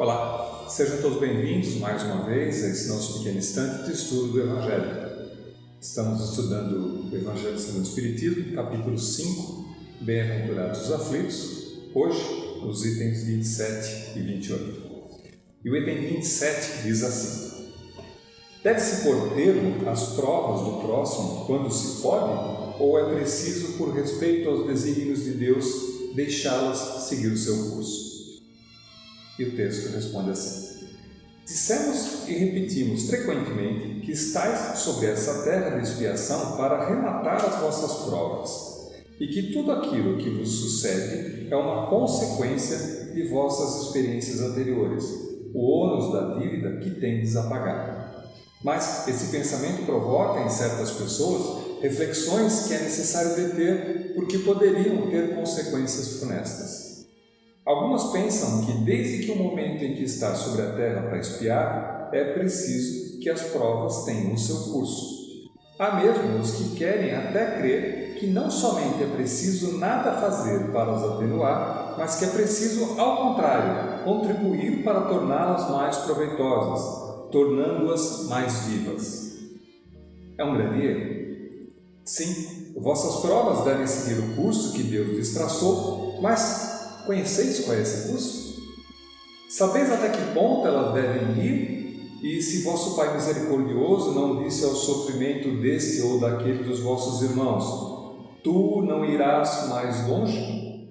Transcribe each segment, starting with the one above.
Olá, sejam todos bem-vindos mais uma vez a esse nosso pequeno instante de estudo do Evangelho. Estamos estudando o Evangelho segundo o Espiritismo, capítulo 5, Bem-aventurados os aflitos, hoje os itens 27 e 28. E o item 27 diz assim: deve-se pôr termo às provas do próximo quando se pode, ou é preciso, por respeito aos desígnios de Deus, deixá-las seguir o seu curso? E o texto responde assim: dissemos e repetimos frequentemente que estais sobre essa terra de expiação para rematar as vossas provas, e que tudo aquilo que vos sucede é uma consequência de vossas experiências anteriores, o ônus da dívida que tendes a pagar. Mas esse pensamento provoca em certas pessoas reflexões que é necessário deter, porque poderiam ter consequências funestas. Algumas pensam que desde que o momento em que está sobre a terra para expiar, é preciso que as provas tenham o seu curso. Há mesmo os que querem até crer que não somente é preciso nada fazer para as atenuar, mas que é preciso, ao contrário, contribuir para torná-las mais proveitosas, tornando-as mais vivas. É um grande erro. Sim, vossas provas devem seguir o curso que Deus lhes traçou, mas conheceis qual é esse curso? Sabeis até que ponto elas devem ir? E se vosso Pai misericordioso não disse ao sofrimento deste ou daquele dos vossos irmãos: tu não irás mais longe?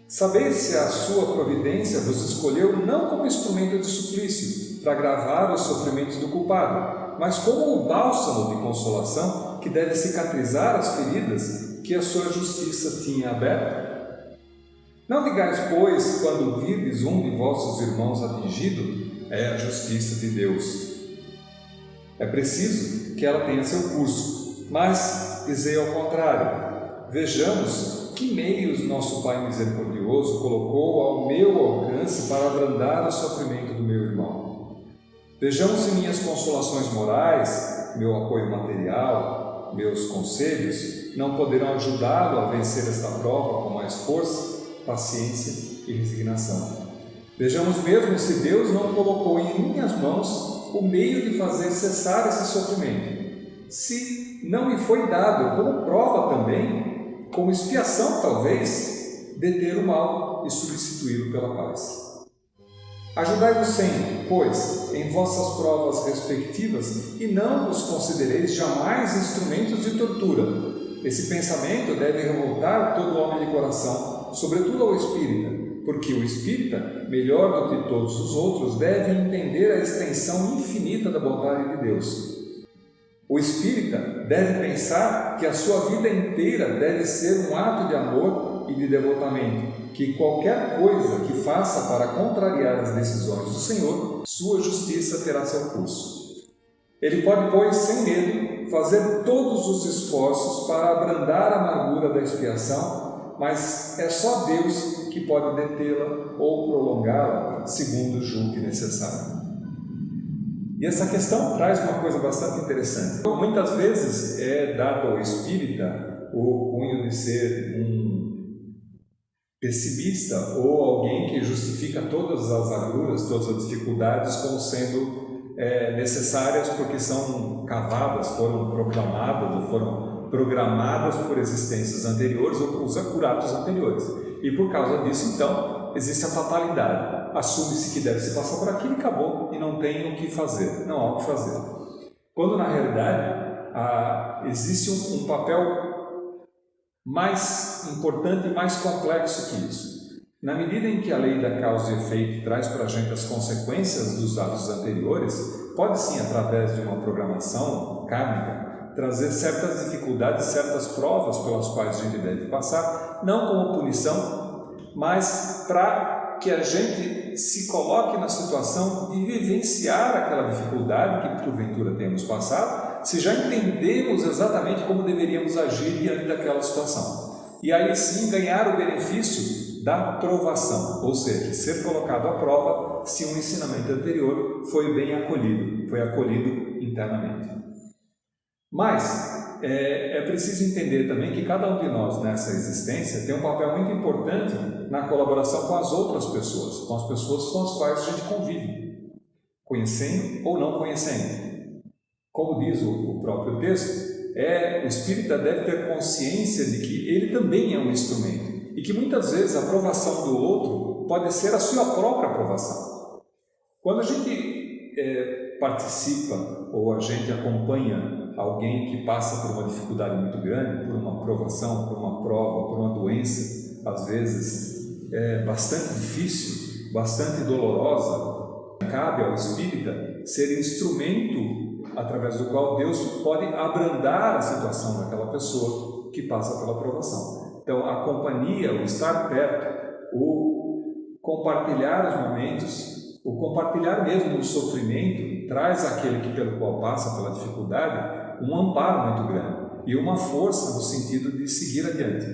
Sabeis se a sua providência vos escolheu não como instrumento de suplício, para agravar os sofrimentos do culpado, mas como o bálsamo de consolação que deve cicatrizar as feridas que a sua justiça tinha aberto? Não digais, pois, quando virdes um de vossos irmãos atingido, é a justiça de Deus. É preciso que ela tenha seu curso, mas dizei ao contrário: vejamos que meios nosso Pai misericordioso colocou ao meu alcance para abrandar o sofrimento do meu irmão. Vejamos se minhas consolações morais, meu apoio material, meus conselhos não poderão ajudá-lo a vencer esta prova com mais força, paciência e resignação. Vejamos mesmo se Deus não colocou em minhas mãos o meio de fazer cessar esse sofrimento, se não me foi dado como prova também, como expiação talvez, deter o mal e substituí-lo pela paz. Ajudai-vos sempre, pois, em vossas provas respectivas, e não vos considereis jamais instrumentos de tortura. Esse pensamento deve revoltar todo homem de coração, sobretudo ao espírita, porque o espírita, melhor do que todos os outros, deve entender a extensão infinita da bondade de Deus. O espírita deve pensar que a sua vida inteira deve ser um ato de amor e de devotamento, que qualquer coisa que faça para contrariar as decisões do Senhor, sua justiça terá seu curso. Ele pode, pois, sem medo, fazer todos os esforços para abrandar a amargura da expiação, mas é só Deus que pode detê-la ou prolongá-la, segundo julgue necessário. E essa questão traz uma coisa bastante interessante. Muitas vezes é dado ao espírita o cunho de ser um pessimista ou alguém que justifica todas as agruras, todas as dificuldades como sendo necessárias porque são cavadas, foram proclamadas ou foram programadas por existências anteriores ou por atos anteriores. E por causa disso, então, existe a fatalidade. Assume-se que deve se passar por aquilo e acabou, e não tem o que fazer, não há o que fazer. Quando, na realidade, existe um papel mais importante e mais complexo que isso. Na medida em que a lei da causa e efeito traz para a gente as consequências dos atos anteriores, pode sim, através de uma programação kármica, trazer certas dificuldades, certas provas pelas quais a gente deve passar, não como punição, mas para que a gente se coloque na situação de vivenciar aquela dificuldade que porventura temos passado, se já entendemos exatamente como deveríamos agir diante daquela situação. E aí sim ganhar o benefício da provação, ou seja, ser colocado à prova se um ensinamento anterior foi bem acolhido, foi acolhido internamente. Mas, é preciso entender também que cada um de nós nessa existência tem um papel muito importante na colaboração com as outras pessoas, com as pessoas com as quais a gente convive, conhecendo ou não conhecendo. Como diz o próprio texto, o espírita deve ter consciência de que ele também é um instrumento e que muitas vezes a aprovação do outro pode ser a sua própria aprovação. Quando a gente participa ou a gente acompanha alguém que passa por uma dificuldade muito grande, por uma provação, por uma prova, por uma doença, às vezes bastante difícil, bastante dolorosa, cabe ao espírita ser instrumento através do qual Deus pode abrandar a situação daquela pessoa que passa pela provação. Então, a companhia, o estar perto, o compartilhar os momentos, o compartilhar mesmo o sofrimento, traz àquele que pelo qual passa pela dificuldade um amparo muito grande e uma força no sentido de seguir adiante.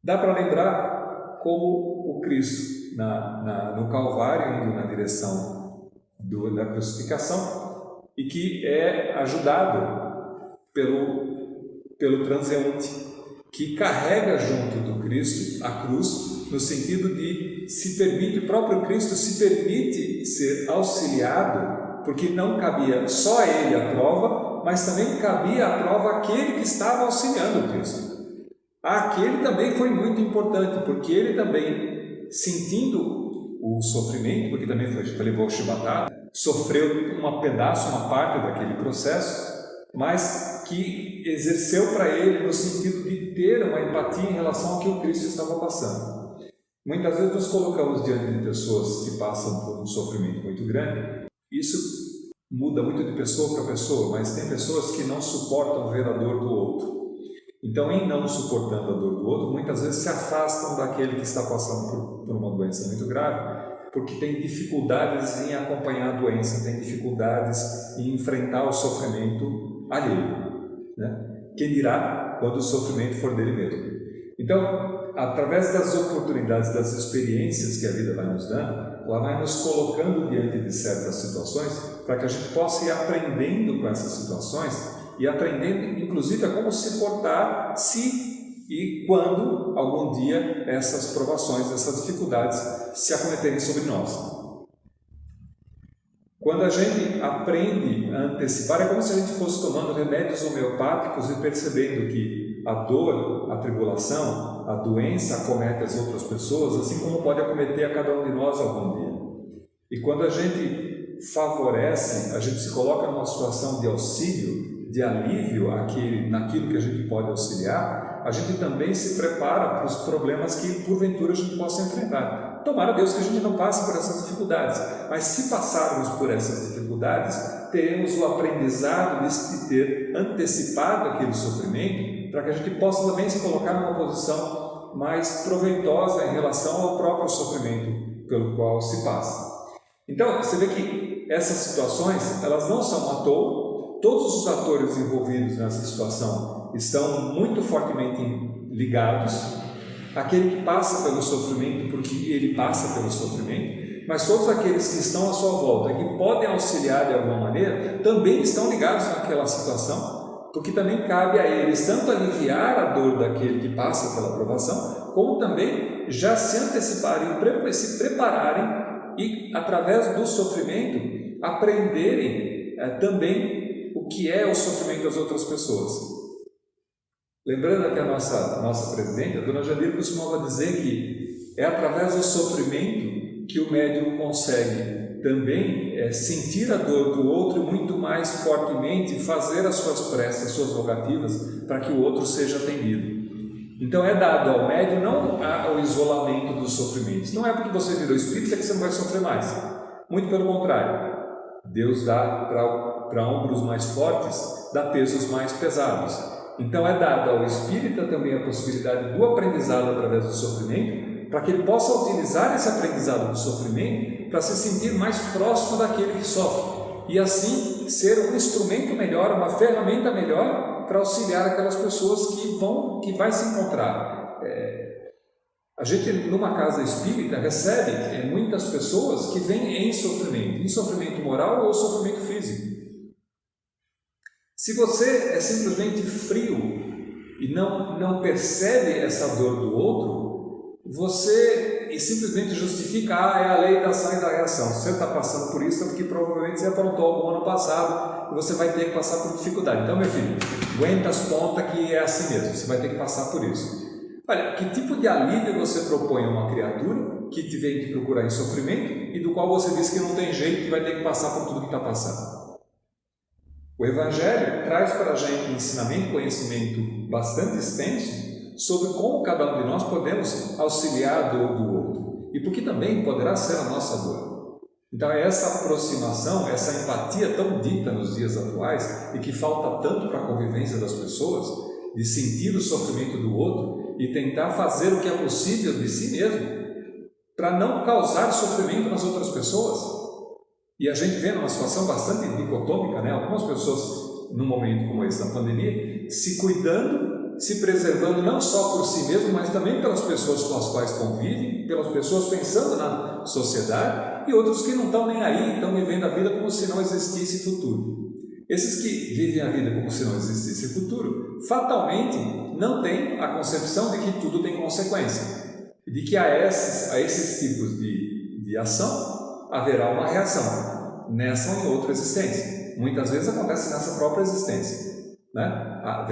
Dá para lembrar como o Cristo, no Calvário, indo na direção da crucificação, e que é ajudado pelo transeunte, que carrega junto do Cristo a cruz, no sentido de o próprio Cristo se permite ser auxiliado, porque não cabia só a ele a prova, mas também cabia a prova àquele que estava auxiliando o Cristo. Aquele também foi muito importante, porque ele também, sentindo o sofrimento, porque também levou chibatada, sofreu uma parte daquele processo, mas que exerceu para ele no sentido de ter uma empatia em relação ao que o Cristo estava passando. Muitas vezes nos colocamos diante de pessoas que passam por um sofrimento muito grande. Isso muda muito de pessoa para pessoa, mas tem pessoas que não suportam ver a dor do outro. Então, em não suportando a dor do outro, muitas vezes se afastam daquele que está passando por uma doença muito grave, porque tem dificuldades em acompanhar a doença, tem dificuldades em enfrentar o sofrimento alheio, né? Quem dirá quando o sofrimento for dele mesmo. Então, através das oportunidades, das experiências que a vida vai nos dando, ela vai nos colocando diante de certas situações para que a gente possa ir aprendendo com essas situações e aprendendo, inclusive, a como se portar se e quando algum dia essas provações, essas dificuldades se acometerem sobre nós. Quando a gente aprende a antecipar, é como se a gente fosse tomando remédios homeopáticos e percebendo que a dor, a tribulação, a doença acomete as outras pessoas, assim como pode acometer a cada um de nós algum dia. E quando a gente favorece, a gente se coloca numa situação de auxílio, de alívio naquilo que a gente pode auxiliar, a gente também se prepara para os problemas que porventura a gente possa enfrentar. Tomara Deus que a gente não passe por essas dificuldades, mas se passarmos por essas dificuldades, teremos o aprendizado de ter antecipado aquele sofrimento, para que a gente possa também se colocar numa posição mais proveitosa em relação ao próprio sofrimento pelo qual se passa. Então, você vê que essas situações, elas não são à toa. Todos os atores envolvidos nessa situação estão muito fortemente ligados. Aquele que passa pelo sofrimento, porque ele passa pelo sofrimento, mas todos aqueles que estão à sua volta, que podem auxiliar de alguma maneira, também estão ligados naquela situação, porque também cabe a eles tanto aliviar a dor daquele que passa pela provação, como também já se anteciparem, se prepararem e, através do sofrimento, aprenderem também o que é o sofrimento das outras pessoas. Lembrando que a nossa presidente, a dona Jadir, costumava dizer que é através do sofrimento que o médium consegue também sentir a dor do outro muito mais fortemente, fazer as suas preces, as suas rogativas, para que o outro seja atendido. Então é dado ao médium não o isolamento dos sofrimentos. Não é porque você virou espírita que você não vai sofrer mais. Muito pelo contrário. Deus dá para ombros mais fortes, dá pesos mais pesados. Então é dado ao espírita também a possibilidade do aprendizado através do sofrimento, para que ele possa utilizar esse aprendizado do sofrimento para se sentir mais próximo daquele que sofre e assim ser um instrumento melhor, uma ferramenta melhor para auxiliar aquelas pessoas que vai se encontrar. A gente, numa casa espírita, recebe muitas pessoas que vêm em sofrimento moral ou sofrimento físico. Se você é simplesmente frio e não percebe essa dor do outro, você simplesmente justifica, é a lei da ação e da reação. Se você está passando por isso, é porque provavelmente você aprontou algo ano passado e você vai ter que passar por dificuldade. Então, meu filho, aguenta as pontas que é assim mesmo, você vai ter que passar por isso. Olha, que tipo de alívio você propõe a uma criatura que te vem te procurar em sofrimento e do qual você diz que não tem jeito, que vai ter que passar por tudo que está passando? O Evangelho traz para a gente ensinamento, conhecimento bastante extenso sobre como cada um de nós podemos auxiliar a dor do outro e porque também poderá ser a nossa dor. Então é essa aproximação, essa empatia tão dita nos dias atuais e que falta tanto para a convivência das pessoas, de sentir o sofrimento do outro e tentar fazer o que é possível de si mesmo para não causar sofrimento nas outras pessoas. E a gente vê numa situação bastante dicotômica, né? Algumas pessoas, num momento como esse da pandemia, se cuidando, se preservando não só por si mesmo, mas também pelas pessoas com as quais convivem, pelas pessoas pensando na sociedade, e outros que não estão nem aí, estão vivendo a vida como se não existisse futuro. Esses que vivem a vida como se não existisse futuro, fatalmente não têm a concepção de que tudo tem consequência, de que a esses tipos de ação haverá uma reação nessa ou em outra existência. Muitas vezes acontece nessa própria existência, né?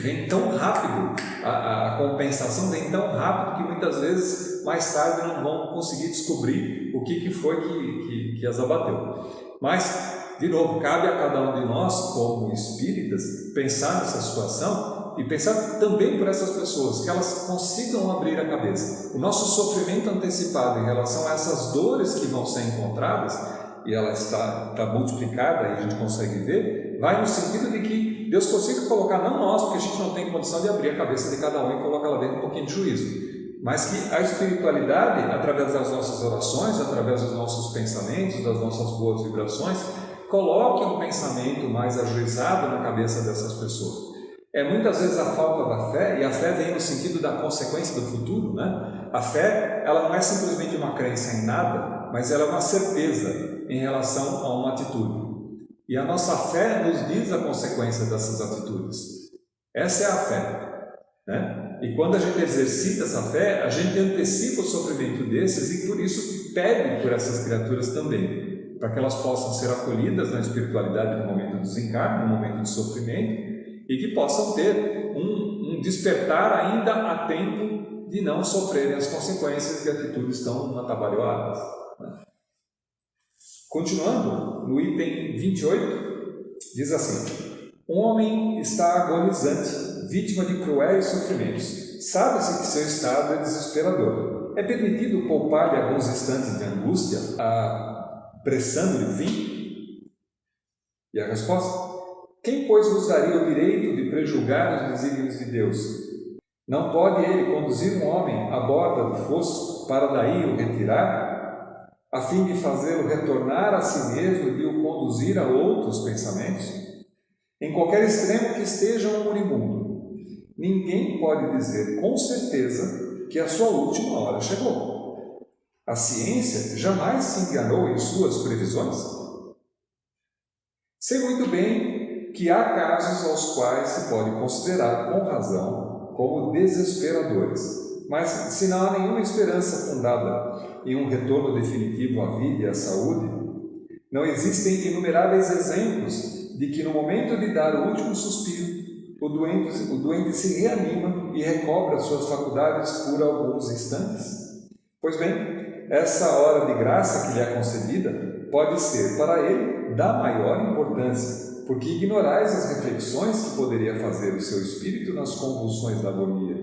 Vem tão rápido, a compensação vem tão rápido que muitas vezes mais tarde não vão conseguir descobrir o que foi que as abateu. Mas, de novo, cabe a cada um de nós, como espíritas, pensar nessa situação e pensar também por essas pessoas, que elas consigam abrir a cabeça. O nosso sofrimento antecipado em relação a essas dores que vão ser encontradas, e ela está multiplicada e a gente consegue ver, vai no sentido de que Deus consiga colocar, não nós, porque a gente não tem condição de abrir a cabeça de cada um e colocar lá dentro um pouquinho de juízo, mas que a espiritualidade, através das nossas orações, através dos nossos pensamentos, das nossas boas vibrações, coloque um pensamento mais ajuizado na cabeça dessas pessoas. É muitas vezes a falta da fé, e a fé vem no sentido da consequência do futuro, né? A fé, ela não é simplesmente uma crença em nada, mas ela é uma certeza em relação a uma atitude. E a nossa fé nos diz a consequência dessas atitudes. Essa é a fé, né? E quando a gente exercita essa fé, a gente antecipa o sofrimento desses e por isso pede por essas criaturas também, para que elas possam ser acolhidas na espiritualidade no momento do desencarne, no momento de sofrimento, e que possam ter um despertar ainda a tempo de não sofrerem as consequências de atitudes tão atabalhoadas. Continuando, no item 28, diz assim: um homem está agonizante, vítima de cruéis sofrimentos. Sabe-se que seu estado é desesperador. É permitido poupar-lhe alguns instantes de angústia, apressando-lhe o fim? E a resposta? Quem, pois, vos daria o direito de prejulgar os desígnios de Deus? Não pode ele conduzir um homem à borda do fosso para daí o retirar, a fim de fazê-lo retornar a si mesmo e de o conduzir a outros pensamentos? Em qualquer extremo que esteja um moribundo, ninguém pode dizer com certeza que a sua última hora chegou. A ciência jamais se enganou em suas previsões? Sei muito bem que há casos aos quais se pode considerar com razão como desesperadores, mas se não há nenhuma esperança fundada em um retorno definitivo à vida e à saúde, não existem inumeráveis exemplos de que no momento de dar o último suspiro, o doente se reanima e recobra suas faculdades por alguns instantes? Pois bem, essa hora de graça que lhe é concedida pode ser para ele da maior importância, porque ignorais as reflexões que poderia fazer o seu espírito nas convulsões da agonia.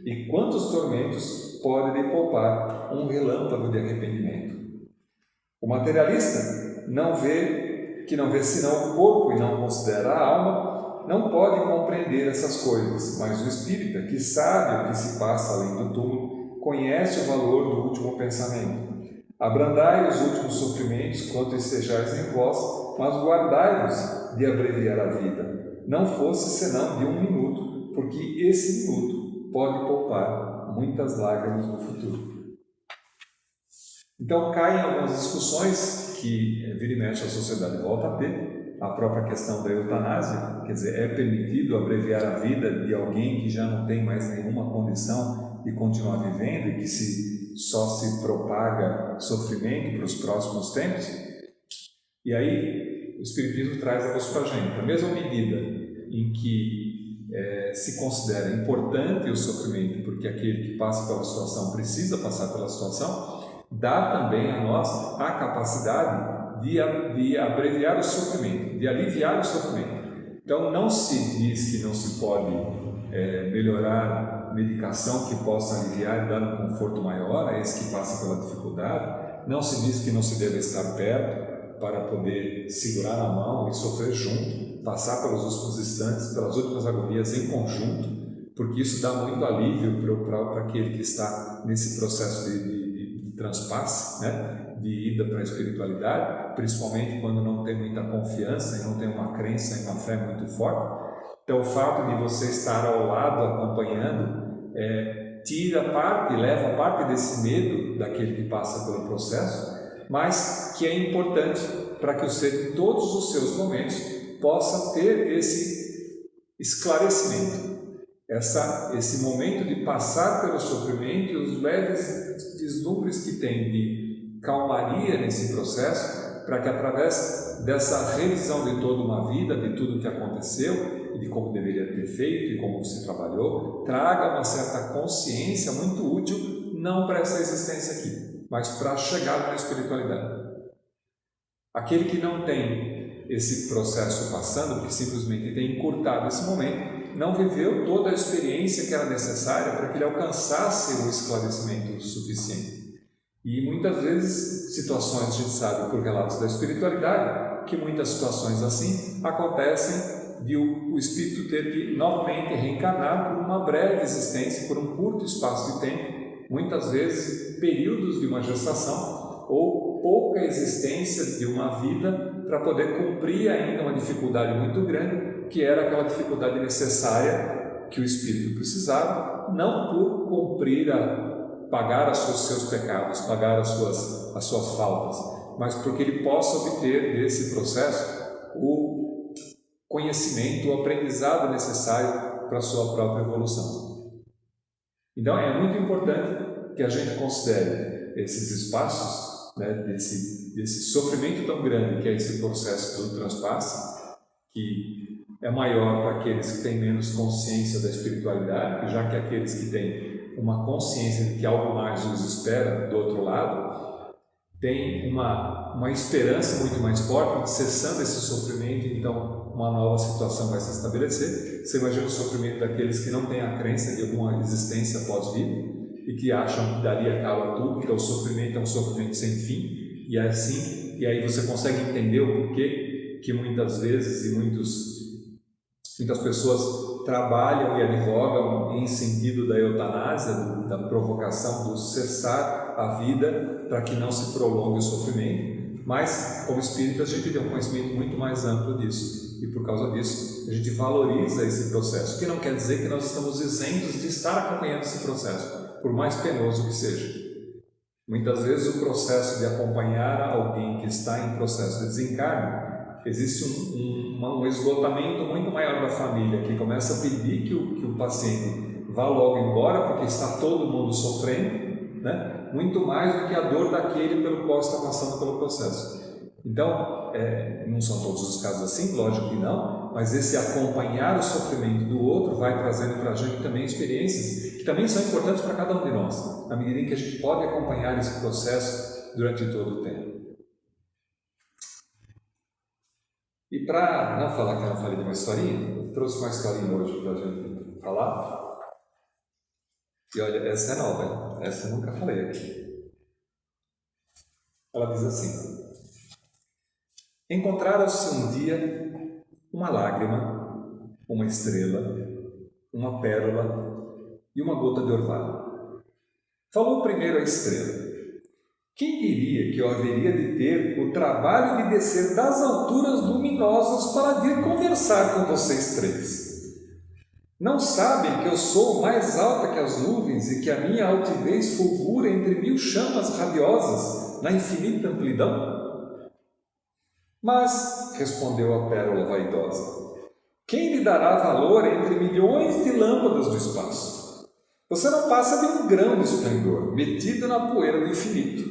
E quantos tormentos pode lhe poupar um relâmpago de arrependimento? O materialista não vê senão o corpo e não considera a alma, não pode compreender essas coisas, mas o espírita, que sabe o que se passa além do túmulo, conhece o valor do último pensamento. Abrandai os últimos sofrimentos quanto estejais em vós, mas guardai-vos de abreviar a vida, não fosse senão de 1 minuto, porque esse minuto pode poupar muitas lágrimas no futuro. Então caem algumas discussões que vira e mexe a sociedade volta a ter, a própria questão da eutanásia, quer dizer, é permitido abreviar a vida de alguém que já não tem mais nenhuma condição de continuar vivendo e que só se propaga sofrimento para os próximos tempos? E aí o Espiritismo traz a luz para a gente. Na mesma medida em que se considera importante o sofrimento, porque aquele que passa pela situação precisa passar pela situação, dá também a nós a capacidade de abreviar o sofrimento, de aliviar o sofrimento. Então não se diz que não se pode melhorar medicação que possa aliviar e dar um conforto maior a esse que passa pela dificuldade, não se diz que não se deve estar perto para poder segurar a mão e sofrer junto, passar pelos últimos instantes, pelas últimas agonias em conjunto, porque isso dá muito alívio para aquele que está nesse processo de transpasse, né? De ida para a espiritualidade, principalmente quando não tem muita confiança e não tem uma crença e uma fé muito forte. Então o fato de você estar ao lado acompanhando leva parte desse medo daquele que passa pelo processo, mas que é importante para que o ser em todos os seus momentos possa ter esse esclarecimento, esse momento de passar pelo sofrimento e os leves vislumbres que tem de calmaria nesse processo, para que através dessa revisão de toda uma vida, de tudo o que aconteceu e de como deveria ter feito e como você trabalhou, traga uma certa consciência muito útil, não para essa existência aqui, mas para a chegada na espiritualidade. Aquele que não tem esse processo passando, porque simplesmente tem encurtado esse momento, não viveu toda a experiência que era necessária para que ele alcançasse o esclarecimento suficiente. E muitas vezes, situações, a gente sabe por relatos da espiritualidade, que muitas situações assim acontecem de o espírito ter que novamente reencarnar por uma breve existência, por um curto espaço de tempo, muitas vezes períodos de uma gestação ou pouca existência de uma vida para poder cumprir ainda uma dificuldade muito grande, que era aquela dificuldade necessária que o espírito precisava, não por cumprir pagar os seus pecados, pagar as suas faltas, mas porque ele possa obter desse processo o conhecimento, o aprendizado necessário para a sua própria evolução. Então é muito importante que a gente considere esses espaços, né, desse sofrimento tão grande que é esse processo do transpasse, que é maior para aqueles que têm menos consciência da espiritualidade, já que aqueles que têm uma consciência de que algo mais os espera do outro lado, tem uma esperança muito mais forte de cessando esse sofrimento, então uma nova situação vai se estabelecer. Você imagina o sofrimento daqueles que não têm a crença de alguma existência pós-vida e que acham que dali acaba tudo, que o sofrimento é um sofrimento sem fim, e é assim, e aí você consegue entender o porquê que muitas vezes e muitas pessoas trabalham e advogam em sentido da eutanásia, da provocação, do cessar a vida para que não se prolongue o sofrimento, mas como espírita a gente tem um conhecimento muito mais amplo disso e por causa disso a gente valoriza esse processo, que não quer dizer que nós estamos isentos de estar acompanhando esse processo, por mais penoso que seja. Muitas vezes o processo de acompanhar alguém que está em processo de desencarne, existe um esgotamento muito maior da família, que começa a pedir que o paciente vá logo embora, porque está todo mundo sofrendo, né? Muito mais do que a dor daquele pelo qual está passando pelo processo. Então, não são todos os casos assim, lógico que não, mas esse acompanhar o sofrimento do outro vai trazendo para a gente também experiências que também são importantes para cada um de nós, na medida em que a gente pode acompanhar esse processo durante todo o tempo. E para não falar que eu não falei de uma historinha, eu trouxe uma historinha hoje para a gente falar. E olha, essa é nova, essa eu nunca falei aqui. Ela diz assim: encontraram-se um dia uma lágrima, uma estrela, uma pérola e uma gota de orvalho. Falou primeiro a estrela: quem diria que eu haveria de ter o trabalho de descer das alturas luminosas para vir conversar com vocês três? Não sabem que eu sou mais alta que as nuvens e que a minha altivez fulgura entre 1000 chamas radiosas na infinita amplidão? Mas, respondeu a pérola vaidosa, quem lhe dará valor entre milhões de lâmpadas do espaço? Você não passa de um grão de esplendor, metido na poeira do infinito.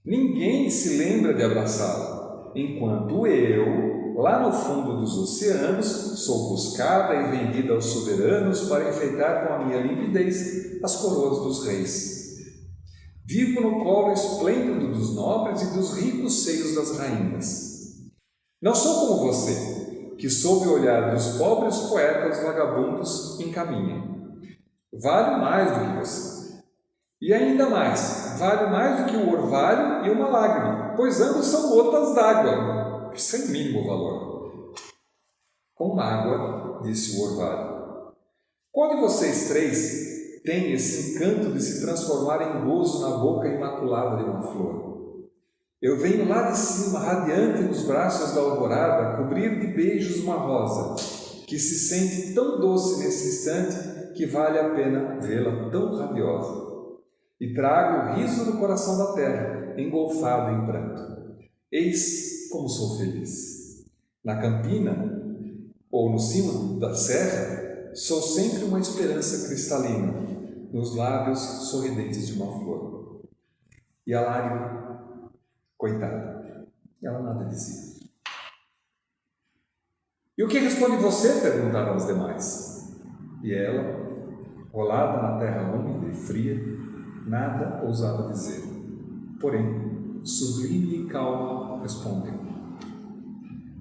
Ninguém se lembra de abraçá-la, enquanto eu, lá no fundo dos oceanos, sou buscada e vendida aos soberanos para enfeitar com a minha limpidez as coroas dos reis. Vivo no colo esplêndido dos nobres e dos ricos seios das rainhas. Não sou como você, que sob o olhar dos pobres poetas vagabundos encaminha. Valho mais do que você. E ainda mais, vale mais do que o orvalho e uma lágrima, pois ambos são gotas d'água, sem mínimo valor. Com mágoa, disse o orvalho, qual de vocês três tem esse encanto de se transformar em gozo na boca imaculada de uma flor? Eu venho lá de cima, radiante nos braços da alvorada, cobrir de beijos uma rosa, que se sente tão doce nesse instante que vale a pena vê-la tão radiosa. E trago o riso no coração da terra, engolfado em pranto. Eis como sou feliz. Na campina, ou no cimo da serra, sou sempre uma esperança cristalina, nos lábios sorridentes de uma flor. E a lágrima, coitada, ela nada dizia. E o que responde você? Perguntaram os demais. E ela, rolada na terra úmida e fria, nada ousava dizer. Porém, sublime e calma, respondeu.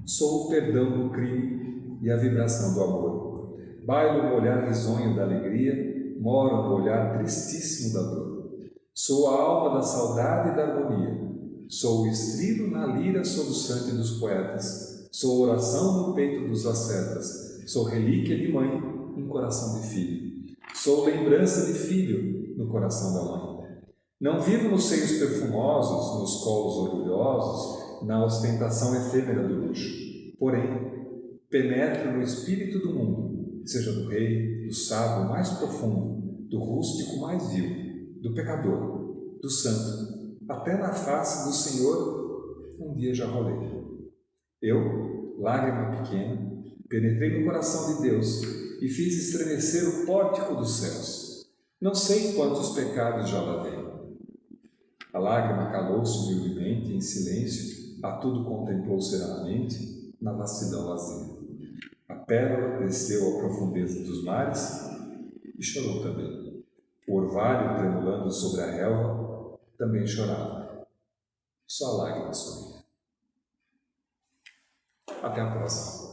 Sou o perdão do crime e a vibração do amor. Bailo no olhar risonho da alegria, moro no olhar tristíssimo da dor. Sou a alma da saudade e da harmonia. Sou o estrido na lira soluçante dos poetas. Sou oração no peito dos ascetas. Sou relíquia de mãe em coração de filho. Sou lembrança de filho no coração da mãe. Não vivo nos seios perfumosos, nos colos orgulhosos, na ostentação efêmera do luxo. Porém, penetro no espírito do mundo, seja do rei, do sábio mais profundo, do rústico mais vil, do pecador, do santo, até na face do Senhor, um dia já rolei. Eu, lágrima pequena, penetrei no coração de Deus e fiz estremecer o pórtico dos céus. Não sei quantos pecados já lavei. A lágrima calou-se humildemente, em silêncio, a tudo contemplou serenamente, na vastidão vazia. A pérola desceu à profundeza dos mares e chorou também. O orvalho, tremulando sobre a relva, também chorava. Só a lágrima sorria. Até a próxima.